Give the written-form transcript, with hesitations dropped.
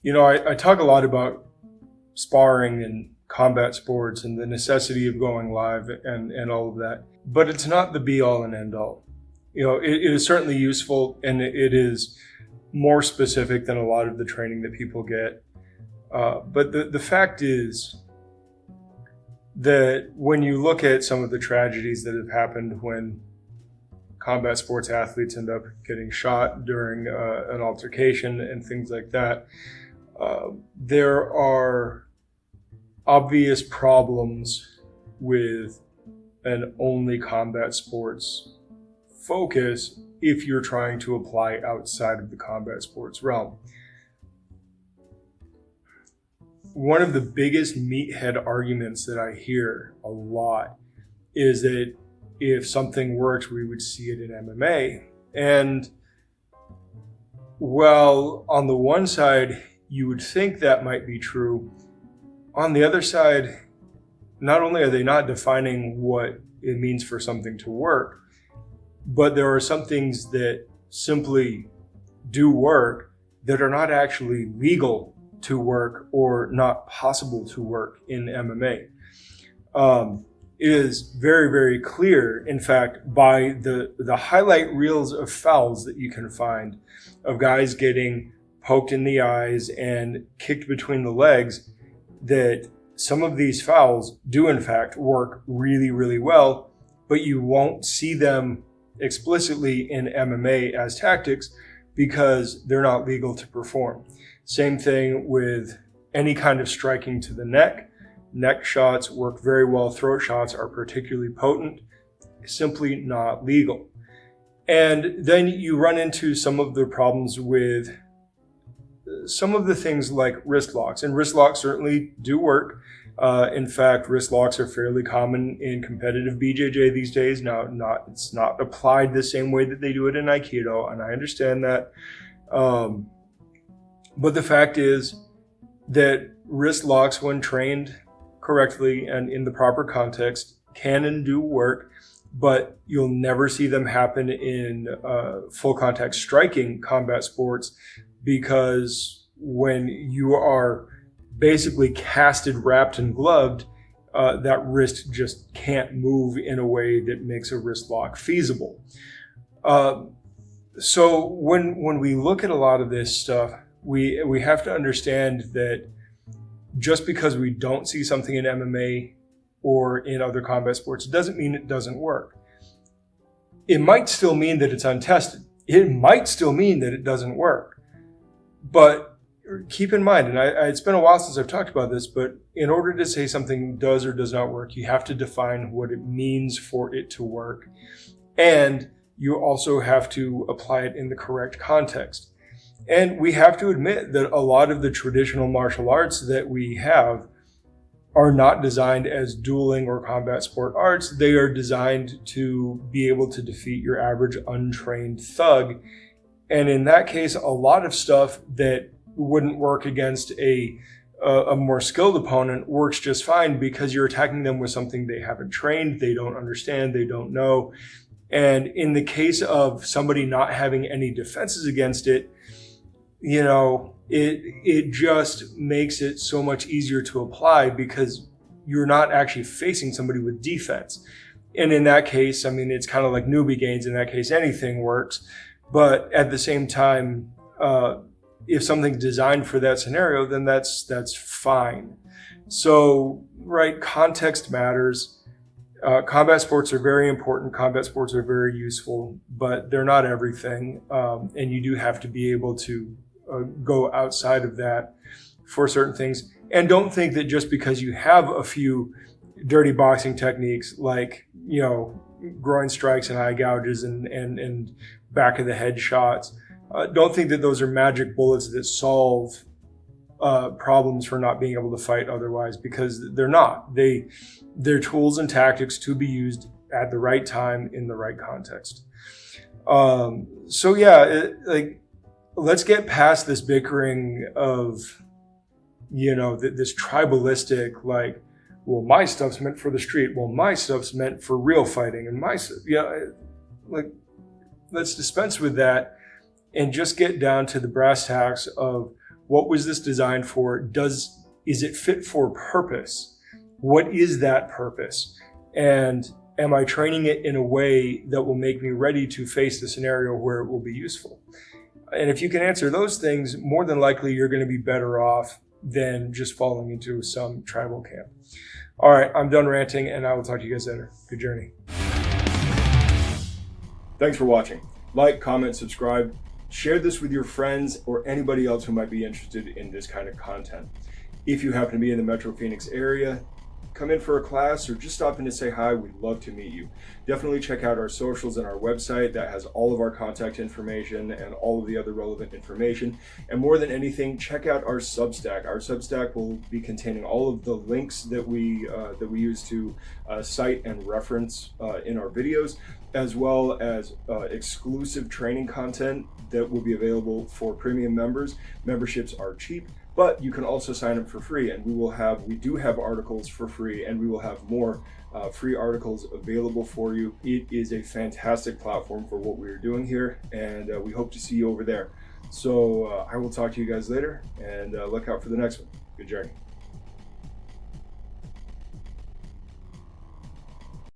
I talk a lot about sparring and combat sports and the necessity of going live and all of that, but it's not the be all and end all. It is certainly useful, and it is more specific than a lot of the training that people get. But the fact is that when you look at some of the tragedies that have happened when combat sports athletes end up getting shot during an altercation and things like that, there are obvious problems with an only combat sports focus if you're trying to apply outside of the combat sports realm. One of the biggest meathead arguments that I hear a lot is that if something works, we would see it in MMA. And well, on the one side, you would think that might be true. On the other side, not only are they not defining what it means for something to work, but there are some things that simply do work that are not actually legal to work or not possible to work in MMA. It is very, very clear, in fact, by the highlight reels of fouls that you can find of guys getting poked in the eyes and kicked between the legs, that some of these fouls do in fact work really, really well, but you won't see them explicitly in MMA as tactics because they're not legal to perform. Same thing with any kind of striking to the neck. Neck shots work very well. Throat shots are particularly potent, simply not legal. And then you run into some of the problems with some of the things like wrist locks, and wrist locks certainly do work. In fact, wrist locks are fairly common in competitive BJJ these days. Now, it's not applied the same way that they do it in Aikido, and I understand that. But the fact is that wrist locks, when trained correctly and in the proper context, can and do work, but you'll never see them happen in full contact striking combat sports, because when you are basically casted, wrapped, and gloved, that wrist just can't move in a way that makes a wrist lock feasible. So when we look at a lot of this stuff, we have to understand that just because we don't see something in MMA or in other combat sports doesn't mean it doesn't work. It might still mean that it's untested. It might still mean that it doesn't work. But keep in mind, and it's been a while since I've talked about this, but in order to say something does or does not work, you have to define what it means for it to work. And you also have to apply it in the correct context. And we have to admit that a lot of the traditional martial arts that we have are not designed as dueling or combat sport arts. They are designed to be able to defeat your average untrained thug. And in that case, a lot of stuff that wouldn't work against a more skilled opponent works just fine, because you're attacking them with something they haven't trained, they don't understand, they don't know. And in the case of somebody not having any defenses against it, it just makes it so much easier to apply, because you're not actually facing somebody with defense. And in that case, it's kind of like newbie gains. In that case, anything works. But at the same time, if something's designed for that scenario, then that's fine. So, right, context matters. Combat sports are very important. Combat sports are very useful, but they're not everything. And you do have to be able to go outside of that for certain things. And don't think that just because you have a few dirty boxing techniques like, groin strikes and eye gouges and back of the head shots, don't think that those are magic bullets that solve problems for not being able to fight otherwise, because they're not. They're tools and tactics to be used at the right time in the right context. Let's get past this bickering of, this tribalistic, like, well, my stuff's meant for the street. Well, my stuff's meant for real fighting, and let's dispense with that and just get down to the brass tacks of What was this designed for? Is it fit for purpose? What is that purpose? And am I training it in a way that will make me ready to face the scenario where it will be useful? And if you can answer those things, more than likely you're going to be better off than just falling into some tribal camp. All right, I'm done ranting, and I will talk to you guys later. Good journey. Thanks for watching. Like, comment, subscribe. Share this with your friends or anybody else who might be interested in this kind of content. If you happen to be in the Metro Phoenix area, come in for a class or just stop in to say hi. We'd love to meet you. Definitely check out our socials and our website that has all of our contact information and all of the other relevant information. And more than anything, check out our Substack. Our Substack will be containing all of the links that we use to cite and reference in our videos, as well as exclusive training content that will be available for premium members. Memberships are cheap, but you can also sign up for free, and we do have articles for free, and we will have more free articles available for you. It is a fantastic platform for what we're doing here, and we hope to see you over there. So I will talk to you guys later, and look out for the next one. Good journey.